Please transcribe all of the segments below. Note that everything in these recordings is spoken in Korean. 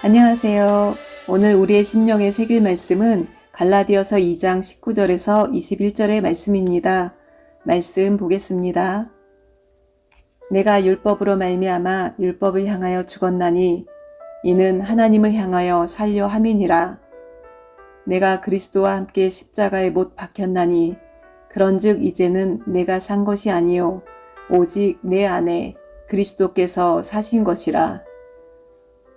안녕하세요. 오늘 우리의 심령에 새길 말씀은 갈라디아서 2장 19절에서 21절의 말씀입니다. 말씀 보겠습니다. 내가 율법으로 말미암아 율법을 향하여 죽었나니 이는 하나님을 향하여 살려 함이니라. 내가 그리스도와 함께 십자가에 못 박혔나니 그런즉 이제는 내가 산 것이 아니요 오직 내 안에 그리스도께서 사신 것이라.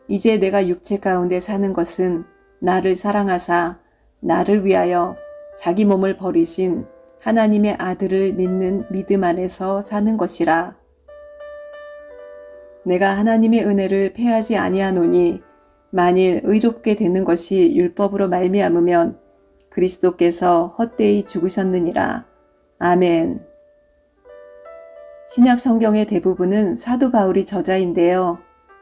이제 내가 육체 가운데 사는 것은 나를 사랑하사 나를 위하여 자기 몸을 버리신 하나님의 아들을 믿는 믿음 안에서 사는 것이라. 내가 하나님의 은혜를 패하지 아니하노니 만일 의롭게 되는 것이 율법으로 말미암으면 그리스도께서 헛되이 죽으셨느니라. 아멘. 신약 성경의 대부분은 사도 바울이 저자인데요.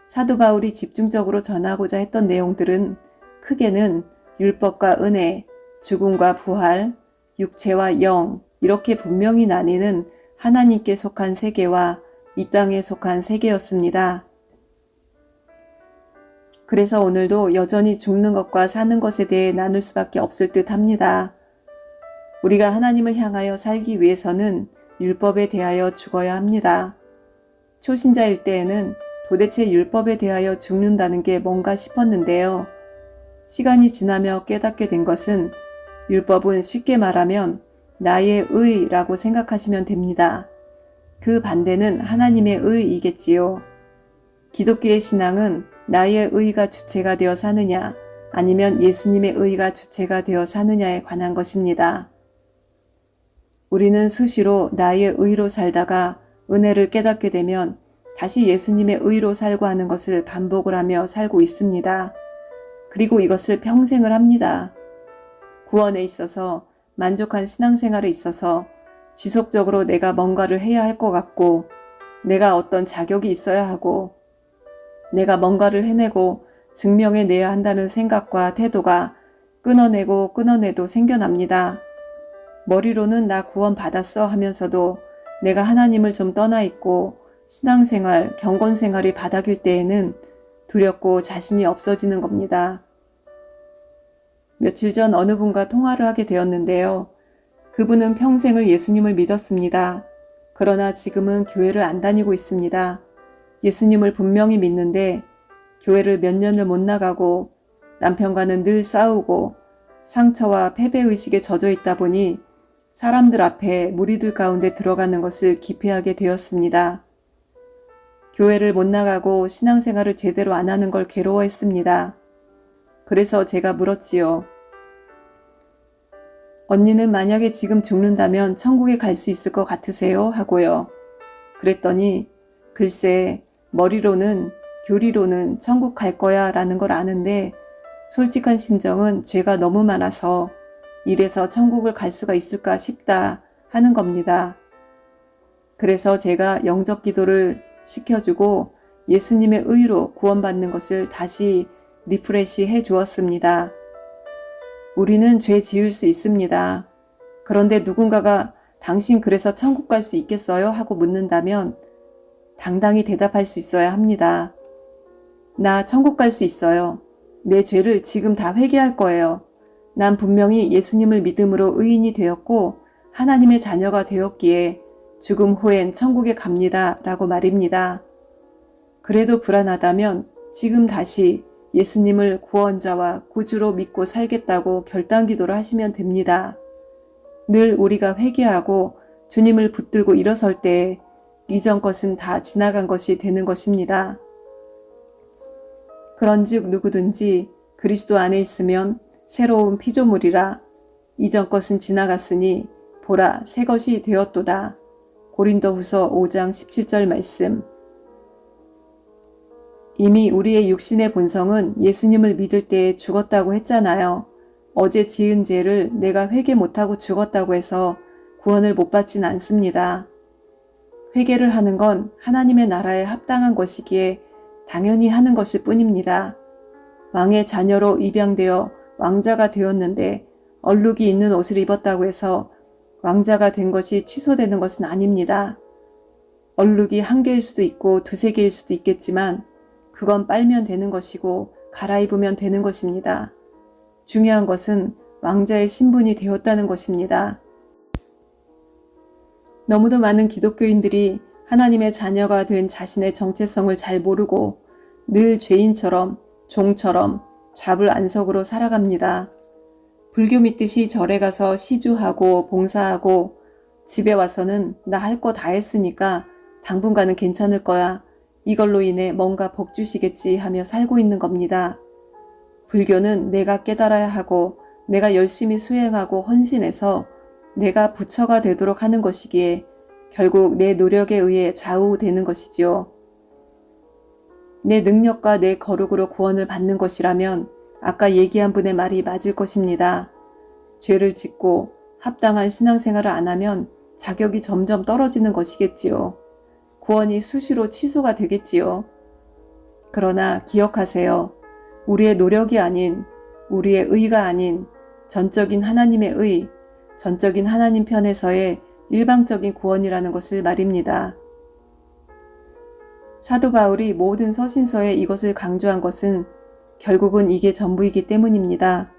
사도 바울이 집중적으로 전하고자 했던 내용들은 크게는 율법과 은혜, 죽음과 부활, 육체와 영 이렇게 분명히 나뉘는 하나님께 속한 세계와 이 땅에 속한 세계였습니다. 그래서 오늘도 여전히 죽는 것과 사는 것에 대해 나눌 수밖에 없을 듯 합니다. 우리가 하나님을 향하여 살기 위해서는 율법에 대하여 죽어야 합니다. 초신자일 때에는 도대체 율법에 대하여 죽는다는 게 뭔가 싶었는데요. 시간이 지나며 깨닫게 된 것은 율법은 쉽게 말하면 나의 의라고 생각하시면 됩니다. 그 반대는 하나님의 의이겠지요. 기독교의 신앙은 나의 의가 주체가 되어 사느냐 아니면 예수님의 의가 주체가 되어 사느냐에 관한 것입니다. 우리는 수시로 나의 의로 살다가 은혜를 깨닫게 되면 다시 예수님의 의로 살고 하는 것을 반복을 하며 살고 있습니다. 그리고 이것을 평생을 합니다. 구원에 있어서 만족한 신앙생활에 있어서 지속적으로 내가 뭔가를 해야 할 것 같고 내가 어떤 자격이 있어야 하고 내가 뭔가를 해내고 증명해내야 한다는 생각과 태도가 끊어내도 생겨납니다. 머리로는 나 구원 받았어 하면서도 내가 하나님을 좀 떠나 있고 신앙생활, 경건생활이 바닥일 때에는 두렵고 자신이 없어지는 겁니다. 며칠 전 어느 분과 통화를 하게 되었는데요. 그분은 평생을 예수님을 믿었습니다. 그러나 지금은 교회를 안 다니고 있습니다. 예수님을 분명히 믿는데 교회를 몇 년을 못 나가고 남편과는 늘 싸우고 상처와 패배의식에 젖어 있다 보니 사람들 앞에 무리들 가운데 들어가는 것을 기피하게 되었습니다. 교회를 못 나가고 신앙생활을 제대로 안 하는 걸 괴로워했습니다. 그래서 제가 물었지요. 언니는 만약에 지금 죽는다면 천국에 갈 수 있을 것 같으세요? 하고요. 그랬더니 글쎄 머리로는 교리로는 천국 갈 거야 라는 걸 아는데 솔직한 심정은 죄가 너무 많아서 이래서 천국을 갈 수가 있을까 싶다 하는 겁니다. 그래서 제가 영적 기도를 시켜주고 예수님의 의로 구원받는 것을 다시 리프레시 해 주었습니다. 우리는 죄 지을 수 있습니다. 그런데 누군가가 당신 그래서 천국 갈 수 있겠어요? 하고 묻는다면 당당히 대답할 수 있어야 합니다. 나 천국 갈 수 있어요. 내 죄를 지금 다 회개할 거예요. 난 분명히 예수님을 믿음으로 의인이 되었고 하나님의 자녀가 되었기에 죽음 후엔 천국에 갑니다. 라고 말입니다. 그래도 불안하다면 지금 다시 예수님을 구원자와 구주로 믿고 살겠다고 결단기도를 하시면 됩니다. 늘 우리가 회개하고 주님을 붙들고 일어설 때 이전 것은 다 지나간 것이 되는 것입니다. 그런즉 누구든지 그리스도 안에 있으면 새로운 피조물이라 이전 것은 지나갔으니 보라 새 것이 되었도다. 고린도후서 5장 17절 말씀. 이미 우리의 육신의 본성은 예수님을 믿을 때에 죽었다고 했잖아요. 어제 지은 죄를 내가 회개 못하고 죽었다고 해서 구원을 못 받진 않습니다. 회개를 하는 건 하나님의 나라에 합당한 것이기에 당연히 하는 것일 뿐입니다. 왕의 자녀로 입양되어 왕자가 되었는데 얼룩이 있는 옷을 입었다고 해서 왕자가 된 것이 취소되는 것은 아닙니다. 얼룩이 한 개일 수도 있고 두세 개일 수도 있겠지만 그건 빨면 되는 것이고 갈아입으면 되는 것입니다. 중요한 것은 왕자의 신분이 되었다는 것입니다. 너무도 많은 기독교인들이 하나님의 자녀가 된 자신의 정체성을 잘 모르고 늘 죄인처럼 종처럼 좌불안석으로 살아갑니다. 불교 믿듯이 절에 가서 시주하고 봉사하고 집에 와서는 나 할 거 다 했으니까 당분간은 괜찮을 거야. 이걸로 인해 뭔가 복 주시겠지 하며 살고 있는 겁니다. 불교는 내가 깨달아야 하고 내가 열심히 수행하고 헌신해서 내가 부처가 되도록 하는 것이기에 결국 내 노력에 의해 좌우되는 것이지요. 내 능력과 내 거룩으로 구원을 받는 것이라면 아까 얘기한 분의 말이 맞을 것입니다. 죄를 짓고 합당한 신앙생활을 안 하면 자격이 점점 떨어지는 것이겠지요. 구원이 수시로 취소가 되겠지요. 그러나 기억하세요. 우리의 노력이 아닌, 우리의 의가 아닌 전적인 하나님의 의, 전적인 하나님 편에서의 일방적인 구원이라는 것을 말입니다. 사도 바울이 모든 서신서에 이것을 강조한 것은 결국은 이게 전부이기 때문입니다.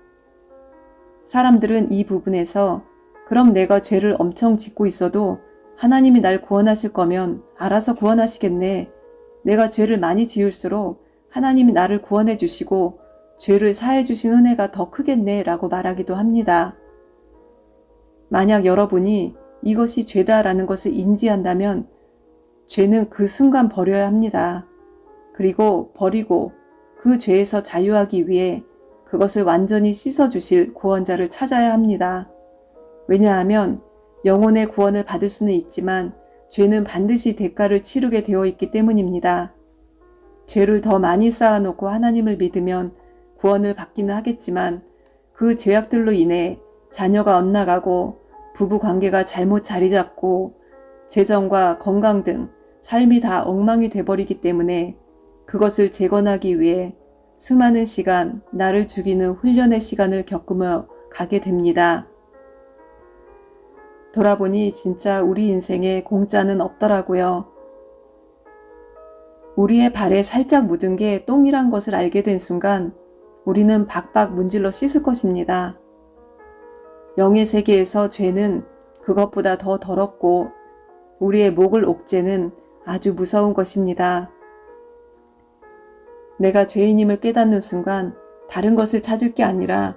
사람들은 이 부분에서 그럼 내가 죄를 엄청 짓고 있어도 하나님이 날 구원하실 거면 알아서 구원하시겠네. 내가 죄를 많이 지을수록 하나님이 나를 구원해 주시고 죄를 사해 주신 은혜가 더 크겠네 라고 말하기도 합니다. 만약 여러분이 이것이 죄다라는 것을 인지한다면 죄는 그 순간 버려야 합니다. 그리고 버리고 그 죄에서 자유하기 위해 그것을 완전히 씻어주실 구원자를 찾아야 합니다. 왜냐하면 영혼의 구원을 받을 수는 있지만 죄는 반드시 대가를 치르게 되어 있기 때문입니다. 죄를 더 많이 쌓아놓고 하나님을 믿으면 구원을 받기는 하겠지만 그 죄악들로 인해 자녀가 엇나가고 부부 관계가 잘못 자리 잡고 재정과 건강 등 삶이 다 엉망이 돼버리기 때문에 그것을 재건하기 위해 수많은 시간 나를 죽이는 훈련의 시간을 겪으며 가게 됩니다. 돌아보니 진짜 우리 인생에 공짜는 없더라고요. 우리의 발에 살짝 묻은 게 똥이란 것을 알게 된 순간 우리는 박박 문질러 씻을 것입니다. 영의 세계에서 죄는 그것보다 더 더럽고 우리의 목을 옥죄는 아주 무서운 것입니다. 내가 죄인임을 깨닫는 순간 다른 것을 찾을 게 아니라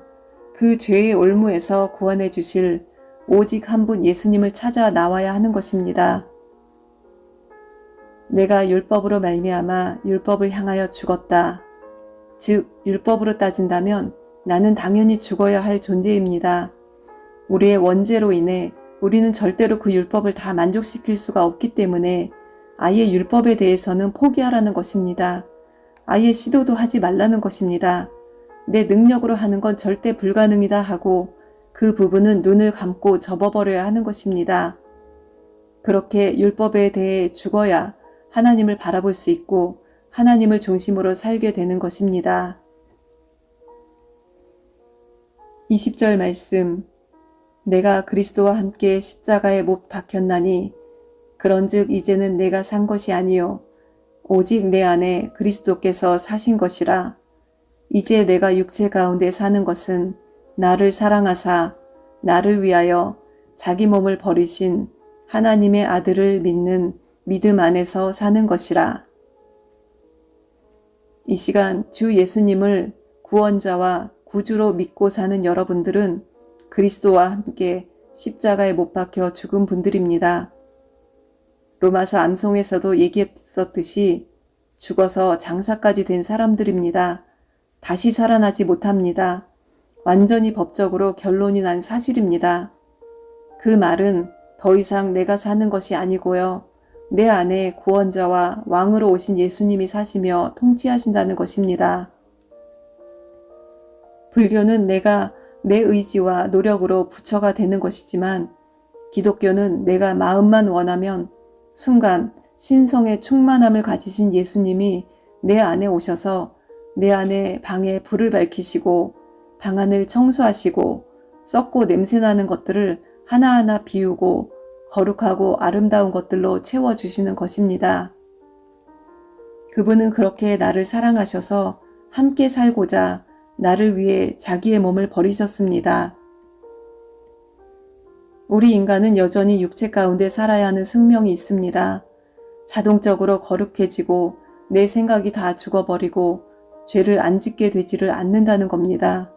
그 죄의 올무에서 구원해 주실 오직 한 분 예수님을 찾아 나와야 하는 것입니다. 내가 율법으로 말미암아 율법을 향하여 죽었다. 즉 율법으로 따진다면 나는 당연히 죽어야 할 존재입니다. 우리의 원죄로 인해 우리는 절대로 그 율법을 다 만족시킬 수가 없기 때문에 아예 율법에 대해서는 포기하라는 것입니다. 아예 시도도 하지 말라는 것입니다. 내 능력으로 하는 건 절대 불가능이다 하고 그 부분은 눈을 감고 접어버려야 하는 것입니다. 그렇게 율법에 대해 죽어야 하나님을 바라볼 수 있고 하나님을 중심으로 살게 되는 것입니다. 20절 말씀 내가 그리스도와 함께 십자가에 못 박혔나니 그런즉 이제는 내가 산 것이 아니요 오직 내 안에 그리스도께서 사신 것이라. 이제 내가 육체 가운데 사는 것은 나를 사랑하사 나를 위하여 자기 몸을 버리신 하나님의 아들을 믿는 믿음 안에서 사는 것이라. 이 시간 주 예수님을 구원자와 구주로 믿고 사는 여러분들은 그리스도와 함께 십자가에 못 박혀 죽은 분들입니다. 로마서 암송에서도 얘기했었듯이 죽어서 장사까지 된 사람들입니다. 다시 살아나지 못합니다. 완전히 법적으로 결론이 난 사실입니다. 그 말은 더 이상 내가 사는 것이 아니고요. 내 안에 구원자와 왕으로 오신 예수님이 사시며 통치하신다는 것입니다. 불교는 내가 내 의지와 노력으로 부처가 되는 것이지만 기독교는 내가 마음만 원하면 순간 신성의 충만함을 가지신 예수님이 내 안에 오셔서 내 안에 방에 불을 밝히시고 방안을 청소하시고 썩고 냄새나는 것들을 하나하나 비우고 거룩하고 아름다운 것들로 채워주시는 것입니다. 그분은 그렇게 나를 사랑하셔서 함께 살고자 나를 위해 자기의 몸을 버리셨습니다. 우리 인간은 여전히 육체 가운데 살아야 하는 숙명이 있습니다. 자동적으로 거룩해지고 내 생각이 다 죽어버리고 죄를 안 짓게 되지를 않는다는 겁니다.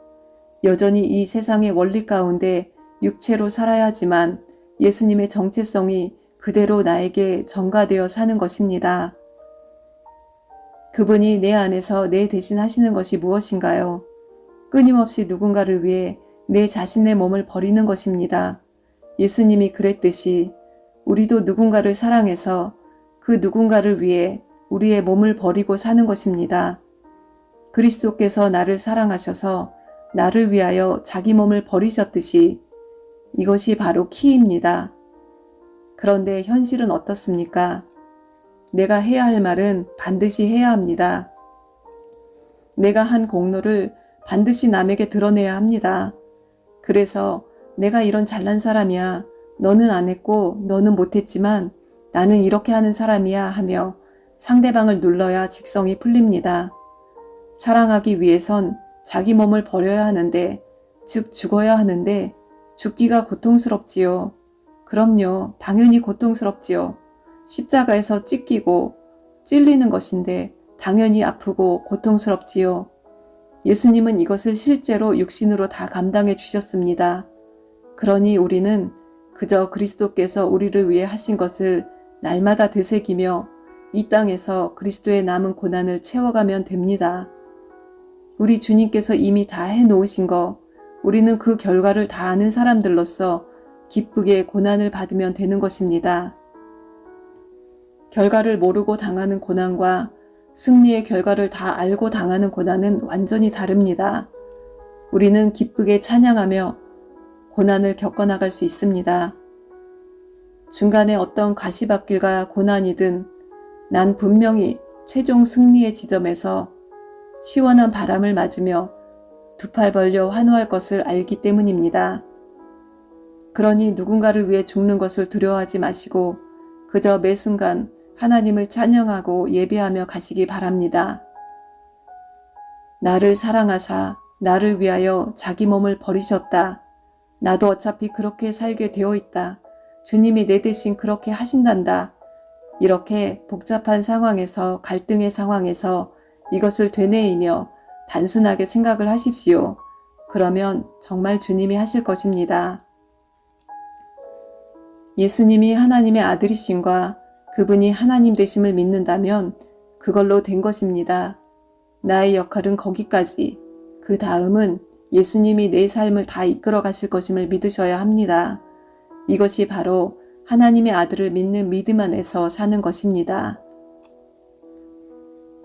여전히 이 세상의 원리 가운데 육체로 살아야 하지만 예수님의 정체성이 그대로 나에게 전가되어 사는 것입니다. 그분이 내 안에서 내 대신 하시는 것이 무엇인가요? 끊임없이 누군가를 위해 내 자신의 몸을 버리는 것입니다. 예수님이 그랬듯이 우리도 누군가를 사랑해서 그 누군가를 위해 우리의 몸을 버리고 사는 것입니다. 그리스도께서 나를 사랑하셔서 나를 위하여 자기 몸을 버리셨듯이 이것이 바로 키입니다. 그런데 현실은 어떻습니까? 내가 해야 할 말은 반드시 해야 합니다. 내가 한 공로를 반드시 남에게 드러내야 합니다. 그래서 내가 이런 잘난 사람이야. 너는 안 했고 너는 못했지만 나는 이렇게 하는 사람이야 하며 상대방을 눌러야 직성이 풀립니다. 사랑하기 위해선 자기 몸을 버려야 하는데, 즉 죽어야 하는데 죽기가 고통스럽지요. 그럼요. 당연히 고통스럽지요. 십자가에서 찢기고 찔리는 것인데 당연히 아프고 고통스럽지요. 예수님은 이것을 실제로 육신으로 다 감당해 주셨습니다. 그러니 우리는 그저 그리스도께서 우리를 위해 하신 것을 날마다 되새기며 이 땅에서 그리스도의 남은 고난을 채워가면 됩니다. 우리 주님께서 이미 다 해놓으신 거, 우리는 그 결과를 다 아는 사람들로서 기쁘게 고난을 받으면 되는 것입니다. 결과를 모르고 당하는 고난과 승리의 결과를 다 알고 당하는 고난은 완전히 다릅니다. 우리는 기쁘게 찬양하며 고난을 겪어나갈 수 있습니다. 중간에 어떤 가시밭길과 고난이든 난 분명히 최종 승리의 지점에서 시원한 바람을 맞으며 두 팔 벌려 환호할 것을 알기 때문입니다. 그러니 누군가를 위해 죽는 것을 두려워하지 마시고 그저 매 순간 하나님을 찬양하고 예배하며 가시기 바랍니다. 나를 사랑하사 나를 위하여 자기 몸을 버리셨다. 나도 어차피 그렇게 살게 되어 있다. 주님이 내 대신 그렇게 하신단다. 이렇게 복잡한 상황에서, 갈등의 상황에서 이것을 되뇌이며 단순하게 생각을 하십시오. 그러면 정말 주님이 하실 것입니다. 예수님이 하나님의 아들이심과 그분이 하나님 되심을 믿는다면 그걸로 된 것입니다. 나의 역할은 거기까지. 그 다음은 예수님이 내 삶을 다 이끌어 가실 것임을 믿으셔야 합니다. 이것이 바로 하나님의 아들을 믿는 믿음 안에서 사는 것입니다.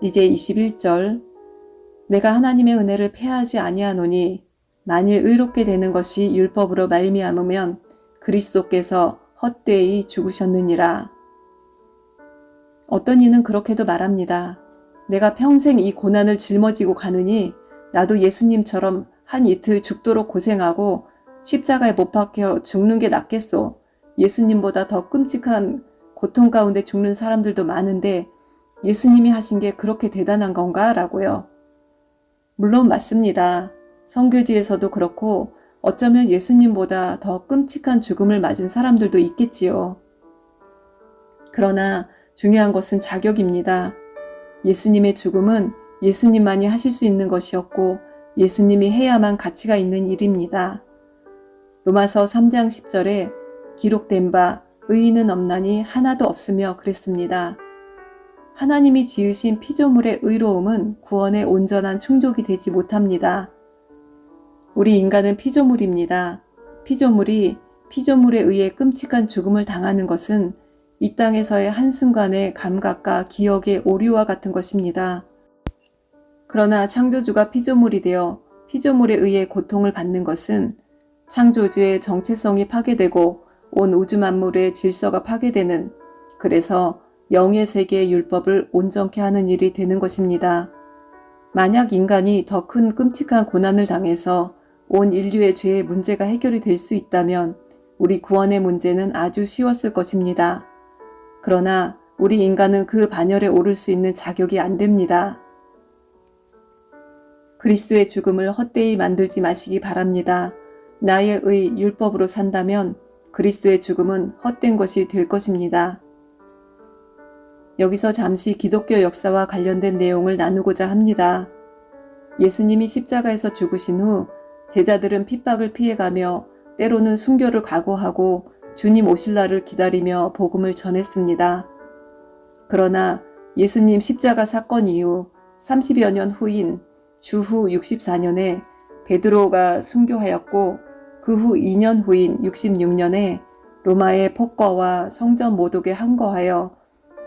이제 21절, 내가 하나님의 은혜를 패하지 아니하노니 만일 의롭게 되는 것이 율법으로 말미암으면 그리스도께서 헛되이 죽으셨느니라. 어떤 이는 그렇게도 말합니다. 내가 평생 이 고난을 짊어지고 가느니 나도 예수님처럼 한 이틀 죽도록 고생하고 십자가에 못 박혀 죽는 게 낫겠소. 예수님보다 더 끔찍한 고통 가운데 죽는 사람들도 많은데 예수님이 하신 게 그렇게 대단한 건가? 라고요. 물론 맞습니다. 선교지에서도 그렇고 어쩌면 예수님보다 더 끔찍한 죽음을 맞은 사람들도 있겠지요. 그러나 중요한 것은 자격입니다. 예수님의 죽음은 예수님만이 하실 수 있는 것이었고 예수님이 해야만 가치가 있는 일입니다. 로마서 3장 10절에 기록된 바 의인은 없나니 하나도 없으며 그랬습니다. 하나님이 지으신 피조물의 의로움은 구원의 온전한 충족이 되지 못합니다. 우리 인간은 피조물입니다. 피조물이 피조물에 의해 끔찍한 죽음을 당하는 것은 이 땅에서의 한순간의 감각과 기억의 오류와 같은 것입니다. 그러나 창조주가 피조물이 되어 피조물에 의해 고통을 받는 것은 창조주의 정체성이 파괴되고 온 우주 만물의 질서가 파괴되는, 그래서 영의 세계의 율법을 온전케 하는 일이 되는 것입니다. 만약 인간이 더 큰 끔찍한 고난을 당해서 온 인류의 죄의 문제가 해결이 될 수 있다면 우리 구원의 문제는 아주 쉬웠을 것입니다. 그러나 우리 인간은 그 반열에 오를 수 있는 자격이 안 됩니다. 그리스도의 죽음을 헛되이 만들지 마시기 바랍니다. 나의 의 율법으로 산다면 그리스도의 죽음은 헛된 것이 될 것입니다. 여기서 잠시 기독교 역사와 관련된 내용을 나누고자 합니다. 예수님이 십자가에서 죽으신 후 제자들은 핍박을 피해가며 때로는 순교를 각오하고 주님 오실 날을 기다리며 복음을 전했습니다. 그러나 예수님 십자가 사건 이후 30여 년 후인 주후 64년에 베드로가 순교하였고 그 후 2년 후인 66년에 로마의 폭거와 성전 모독에 항거하여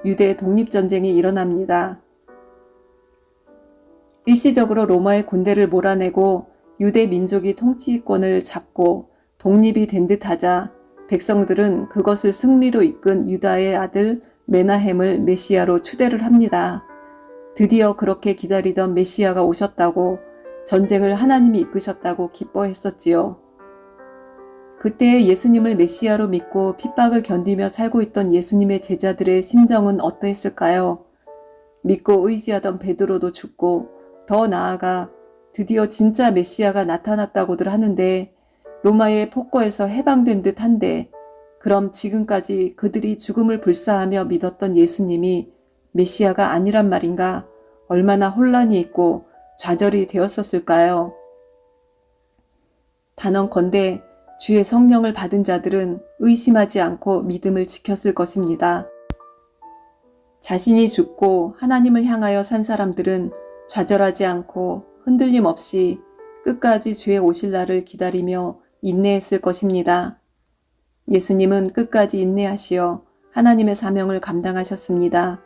유대 독립전쟁이 일어납니다. 일시적으로 로마의 군대를 몰아내고 유대 민족이 통치권을 잡고 독립이 된 듯하자 백성들은 그것을 승리로 이끈 유다의 아들 메나헴을 메시아로 추대를 합니다. 드디어 그렇게 기다리던 메시아가 오셨다고, 전쟁을 하나님이 이끄셨다고 기뻐했었지요. 그때 예수님을 메시아로 믿고 핍박을 견디며 살고 있던 예수님의 제자들의 심정은 어떠했을까요? 믿고 의지하던 베드로도 죽고, 더 나아가 드디어 진짜 메시아가 나타났다고들 하는데 로마의 폭거에서 해방된 듯 한데, 그럼 지금까지 그들이 죽음을 불사하며 믿었던 예수님이 메시아가 아니란 말인가? 얼마나 혼란이 있고 좌절이 되었었을까요? 단언컨대 주의 성령을 받은 자들은 의심하지 않고 믿음을 지켰을 것입니다. 자신이 죽고 하나님을 향하여 산 사람들은 좌절하지 않고 흔들림 없이 끝까지 주의 오실 날을 기다리며 인내했을 것입니다. 예수님은 끝까지 인내하시어 하나님의 사명을 감당하셨습니다.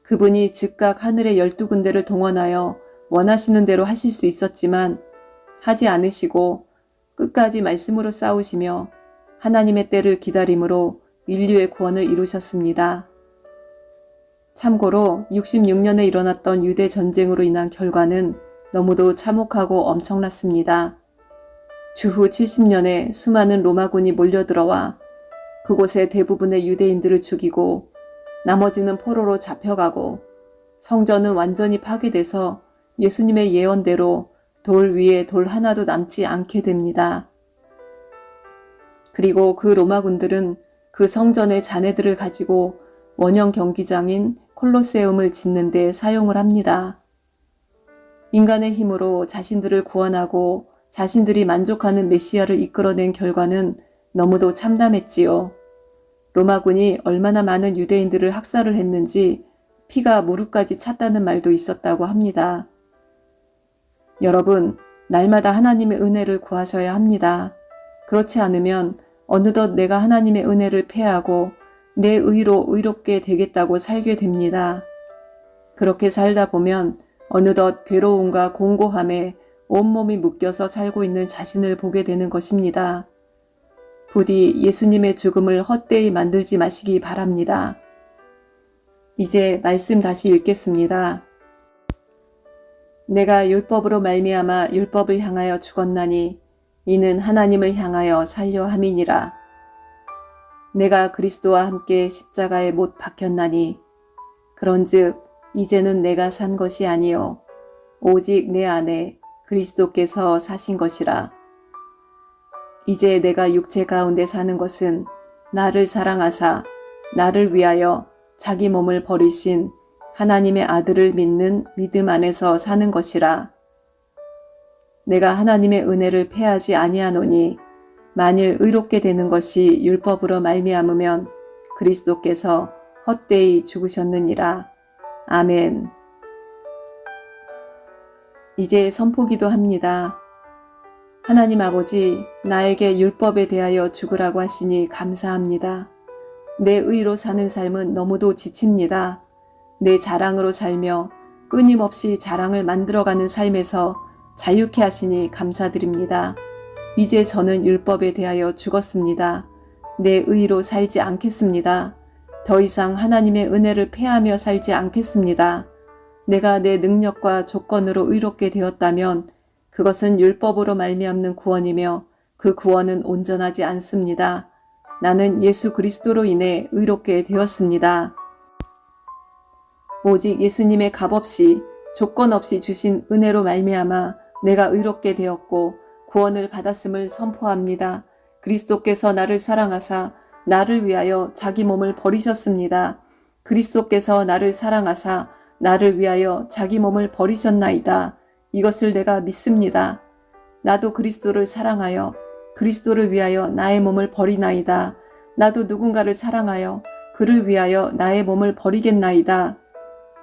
그분이 즉각 하늘의 12군데를 동원하여 원하시는 대로 하실 수 있었지만 하지 않으시고 끝까지 말씀으로 싸우시며 하나님의 때를 기다림으로 인류의 구원을 이루셨습니다. 참고로 66년에 일어났던 유대 전쟁으로 인한 결과는 너무도 참혹하고 엄청났습니다. 주후 70년에 수많은 로마군이 몰려들어와 그곳의 대부분의 유대인들을 죽이고 나머지는 포로로 잡혀가고 성전은 완전히 파괴돼서 예수님의 예언대로 돌 위에 돌 하나도 남지 않게 됩니다. 그리고 그 로마군들은 그 성전의 잔해들을 가지고 원형 경기장인 콜로세움을 짓는 데 사용을 합니다. 인간의 힘으로 자신들을 구원하고 자신들이 만족하는 메시아를 이끌어낸 결과는 너무도 참담했지요. 로마군이 얼마나 많은 유대인들을 학살을 했는지 피가 무릎까지 찼다는 말도 있었다고 합니다. 여러분, 날마다 하나님의 은혜를 구하셔야 합니다. 그렇지 않으면 어느덧 내가 하나님의 은혜를 패하고 내 의로 의롭게 되겠다고 살게 됩니다. 그렇게 살다 보면 어느덧 괴로움과 공고함에 온몸이 묶여서 살고 있는 자신을 보게 되는 것입니다. 부디 예수님의 죽음을 헛되이 만들지 마시기 바랍니다. 이제 말씀 다시 읽겠습니다. 내가 율법으로 말미암아 율법을 향하여 죽었나니 이는 하나님을 향하여 살려 함이니라. 내가 그리스도와 함께 십자가에 못 박혔나니 그런즉 이제는 내가 산 것이 아니요 오직 내 안에 그리스도께서 사신 것이라. 이제 내가 육체 가운데 사는 것은 나를 사랑하사 나를 위하여 자기 몸을 버리신 하나님의 아들을 믿는 믿음 안에서 사는 것이라. 내가 하나님의 은혜를 패하지 아니하노니 만일 의롭게 되는 것이 율법으로 말미암으면 그리스도께서 헛되이 죽으셨느니라. 아멘. 이제 선포기도 합니다. 하나님 아버지, 나에게 율법에 대하여 죽으라고 하시니 감사합니다. 내 의로 사는 삶은 너무도 지칩니다. 내 자랑으로 살며 끊임없이 자랑을 만들어가는 삶에서 자유케 하시니 감사드립니다. 이제 저는 율법에 대하여 죽었습니다. 내 의로 살지 않겠습니다. 더 이상 하나님의 은혜를 패하며 살지 않겠습니다. 내가 내 능력과 조건으로 의롭게 되었다면 그것은 율법으로 말미암는 구원이며 그 구원은 온전하지 않습니다. 나는 예수 그리스도로 인해 의롭게 되었습니다. 오직 예수님의 값없이 조건 없이 주신 은혜로 말미암아 내가 의롭게 되었고 구원을 받았음을 선포합니다. 그리스도께서 나를 사랑하사 나를 위하여 자기 몸을 버리셨습니다. 그리스도께서 나를 사랑하사 나를 위하여 자기 몸을 버리셨나이다. 이것을 내가 믿습니다. 나도 그리스도를 사랑하여 그리스도를 위하여 나의 몸을 버리나이다. 나도 누군가를 사랑하여 그를 위하여 나의 몸을 버리겠나이다.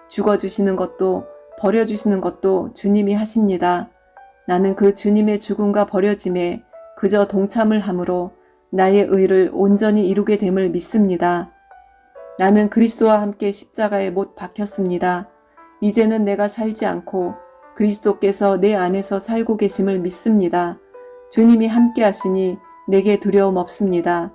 죽어주시는 것도 버려주시는 것도 주님이 하십니다. 나는 그 주님의 죽음과 버려짐에 그저 동참을 함으로 나의 의를 온전히 이루게 됨을 믿습니다. 나는 그리스도와 함께 십자가에 못 박혔습니다. 이제는 내가 살지 않고 그리스도께서 내 안에서 살고 계심을 믿습니다. 주님이 함께 하시니 내게 두려움 없습니다.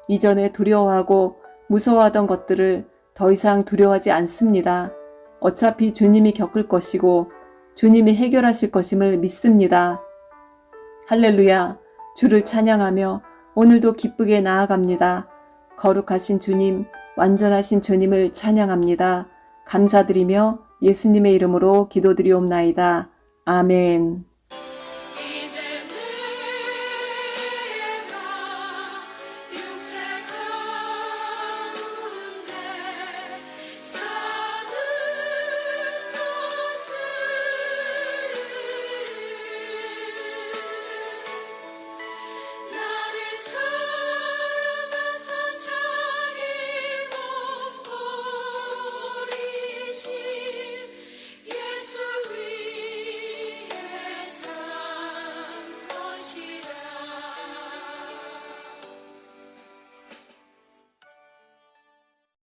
이전에 두려워하고 무서워하던 것들을 더 이상 두려워하지 않습니다. 어차피 주님이 겪을 것이고 주님이 해결하실 것임을 믿습니다. 할렐루야! 주를 찬양하며 오늘도 기쁘게 나아갑니다. 거룩하신 주님, 완전하신 주님을 찬양합니다. 감사드리며 예수님의 이름으로 기도드리옵나이다. 아멘.